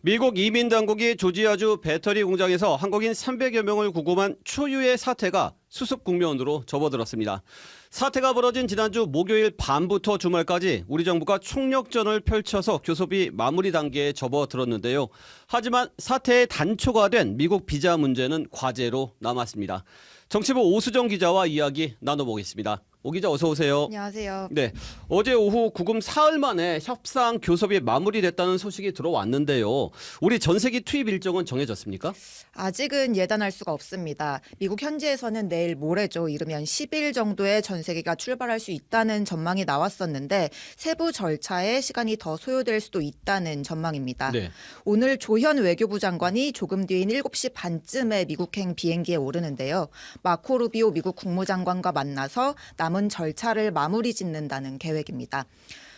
미국 이민당국이 조지아주 배터리 공장에서 한국인 300여 명을 구금한 초유의 사태가 수습 국면으로 접어들었습니다. 사태가 벌어진 지난주 목요일 밤부터 주말까지 우리 정부가 총력전을 펼쳐서 교섭이 마무리 단계에 접어들었는데요. 하지만 사태의 단초가 된 미국 비자 문제는 과제로 남았습니다. 정치부 오수정 기자와 이야기 나눠보겠습니다. 오 기자 어서 오세요. 안녕하세요. 네, 어제 오후 구금 사흘 만에 협상 교섭이 마무리됐다는 소식이 들어왔는데요. 우리 전세기 투입 일정은 정해졌습니까? 아직은 예단할 수가 없습니다. 미국 현지에서는 내일 모레죠. 이르면 10일 정도의 전세기가 출발할 수 있다는 전망이 나왔었는데 세부 절차에 시간이 더 소요될 수도 있다는 전망입니다. 네. 오늘 조현 외교부 장관이 조금 뒤인 7시 반쯤에 미국행 비행기에 오르는데요. 마코 루비오 미국 국무장관과 만나서 남은 절차를 마무리 짓는다는 계획입니다.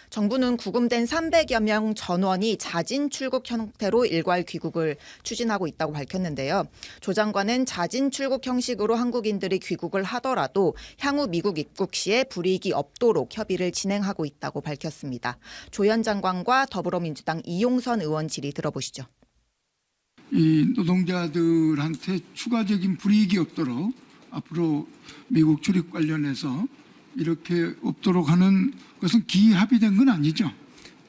정부는 구금된 300여 명 전원이 자진 출국 형태로 일괄 귀국을 추진하고 있다고 밝혔는데요. 조 장관은 자진 출국 형식으로 한국인들이 귀국을 하더라도 향후 미국 입국 시에 불이익이 없도록 협의를 진행하고 있다고 밝혔습니다. 조현 장관과 더불어민주당 이용선 의원 질의 들어보시죠. 이 노동자들한테 추가적인 불이익이 없도록 앞으로 미국 출입 관련해서 이렇게 없도록 하는 것은 기합의된 건 아니죠?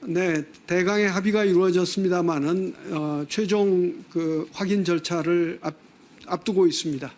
네, 대강의 합의가 이루어졌습니다만은 최종 확인 절차를 앞두고 있습니다.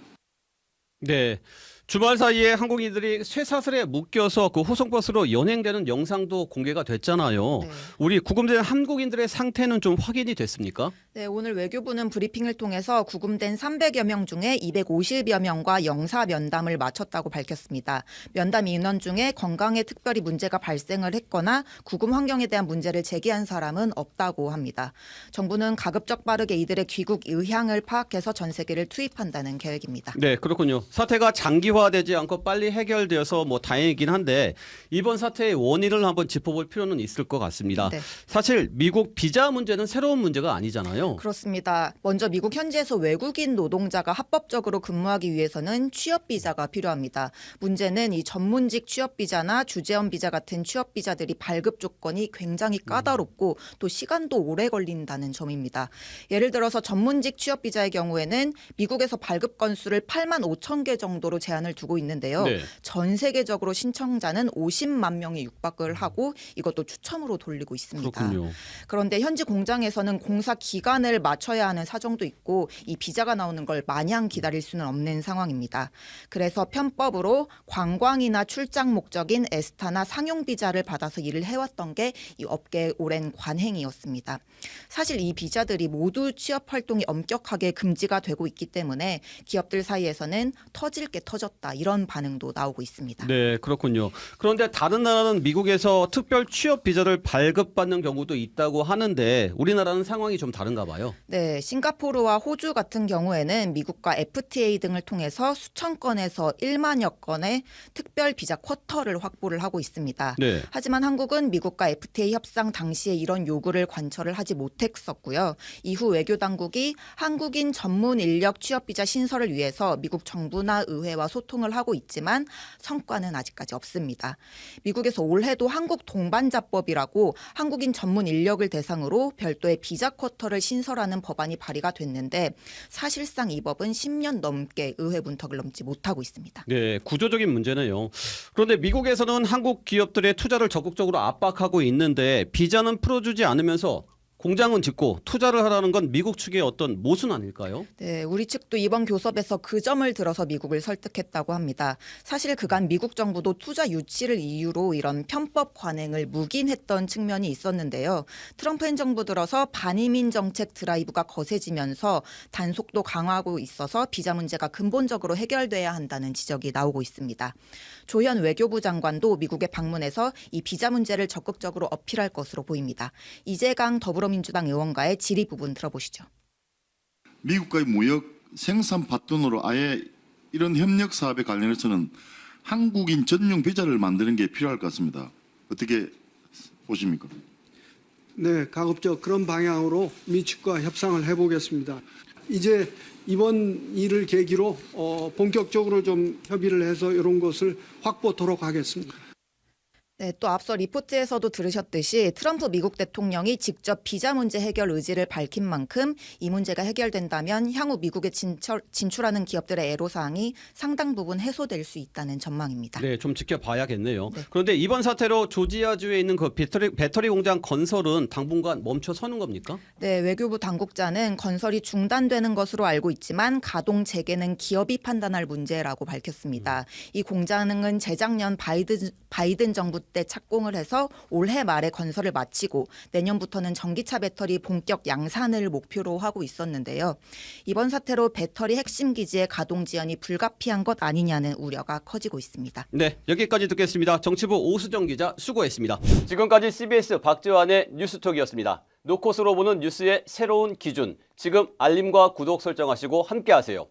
네. 주말 사이에 한국인들이 쇠사슬에 묶여서 그 호송버스로 연행되는 영상도 공개가 됐잖아요. 네. 우리 구금된 한국인들의 상태는 좀 확인이 됐습니까? 네, 오늘 외교부는 브리핑을 통해서 구금된 300여 명 중에 250여 명과 영사 면담을 마쳤다고 밝혔습니다. 면담 인원 중에 건강에 특별히 문제가 발생을 했거나 구금 환경에 대한 문제를 제기한 사람은 없다고 합니다. 정부는 가급적 빠르게 이들의 귀국 의향을 파악해서 전세기를 투입한다는 계획입니다. 네, 그렇군요. 사태가 장기화되지 않고 빨리 해결되어서 다행이긴 한데 이번 사태의 원인을 한번 짚어볼 필요는 있을 것 같습니다. 네. 사실 미국 비자 문제는 새로운 문제가 아니잖아요. 그렇습니다. 먼저 미국 현지에서 외국인 노동자가 합법적으로 근무하기 위해서는 취업 비자가 필요합니다. 문제는 이 전문직 취업 비자나 주재원 비자 같은 취업 비자들이 발급 조건이 굉장히 까다롭고 또 시간도 오래 걸린다는 점입니다. 예를 들어서 전문직 취업 비자의 경우에는 미국에서 발급 건수를 8만 5천 개 정도로 제한을 두고 있는데요. 네. 전 세계적으로 신청자는 50만 명이 육박을 하고 이것도 추첨으로 돌리고 있습니다. 그렇군요. 그런데 현지 공장에서는 공사 기간을 맞춰야 하는 사정도 있고 이 비자가 나오는 걸 마냥 기다릴 수는 없는 상황입니다. 그래서 편법으로 관광이나 출장 목적인 에스타나 상용 비자를 받아서 일을 해왔던 게 이 업계의 오랜 관행이었습니다. 사실 이 비자들이 모두 취업 활동이 엄격하게 금지가 되고 있기 때문에 기업들 사이에서는 터질 게 터졌다 이런 반응도 나오고 있습니다. 네, 그렇군요. 그런데 다른 나라는 미국에서 특별 취업 비자를 발급받는 경우도 있다고 하는데 우리나라는 상황이 좀 다른가 봐요. 네, 싱가포르와 호주 같은 경우에는 미국과 FTA 등을 통해서 수천 건에서 1만여 건의 특별 비자 쿼터를 확보를 하고 있습니다. 네. 하지만 한국은 미국과 FTA 협상 당시에 이런 요구를 관철을 하지 못했었고요. 이후 외교 당국이 한국인 전문 인력 취업 비자 신설을 위해서 미국 정부나 의회와 소통을 하고 있지만 성과는 아직까지 없습니다. 미국에서 올해도 한국 동반자법이라고 한국인 전문 인력을 대상으로 별도의 비자 쿼터를 신설하는 법안이 발의가 됐는데 사실상 이 법은 10년 넘게 의회 문턱을 넘지 못하고 있습니다. 네, 구조적인 문제네요. 그런데 미국에서는 한국 기업들의 투자를 적극적으로 압박하고 있는데 비자는 풀어주지 않으면서 공장은 짓고 투자를 하라는 건 미국 측의 어떤 모순 아닐까요? 네, 우리 측도 이번 교섭에서 그 점을 들어서 미국을 설득했다고 합니다. 사실 그간 미국 정부도 투자 유치를 이유로 이런 편법 관행을 묵인했던 측면이 있었는데요. 트럼프 행정부 들어서 반이민 정책 드라이브가 거세지면서 단속도 강화하고 있어서 비자 문제가 근본적으로 해결돼야 한다는 지적이 나오고 있습니다. 조현 외교부 장관도 미국에 방문해서 이 비자 문제를 적극적으로 어필할 것으로 보입니다. 이재강 더불어민주당 의원과의 질의 부분 들어보시죠. 미국과의 무역 생산 파트너로 아예 이런 협력 사업에 관련해서는 한국인 전용 비자를 만드는 게 필요할 것 같습니다. 어떻게 보십니까? 네, 가급적 그런 방향으로 미 측과 협상을 해보겠습니다. 이제 이번 일을 계기로 본격적으로 좀 협의를 해서 이런 것을 확보토록 하겠습니다. 네, 또 앞서 리포트에서도 들으셨듯이 트럼프 미국 대통령이 직접 비자 문제 해결 의지를 밝힌 만큼 이 문제가 해결된다면 향후 미국에 진출하는 기업들의 애로사항이 상당 부분 해소될 수 있다는 전망입니다. 네, 좀 지켜봐야겠네요. 네. 그런데 이번 사태로 조지아주에 있는 그 배터리 공장 건설은 당분간 멈춰서는 겁니까? 네, 외교부 당국자는 건설이 중단되는 것으로 알고 있지만 가동 재개는 기업이 판단할 문제라고 밝혔습니다. 이 공장은 재작년 바이든 정부 때 착공을 해서 올해 말에 건설을 마치고 내년부터는 전기차 배터리 본격 양산을 목표로 하고 있었는데요. 이번 사태로 배터리 핵심 기지의 가동 지연이 불가피한 것 아니냐는 우려가 커지고 있습니다. 네, 여기까지 듣겠습니다. 정치부 오수정 기자 수고했습니다. 지금까지 CBS 박지환의 뉴스톡이었습니다. 노컷으로 보는 뉴스의 새로운 기준. 지금 알림과 구독 설정하시고 함께하세요.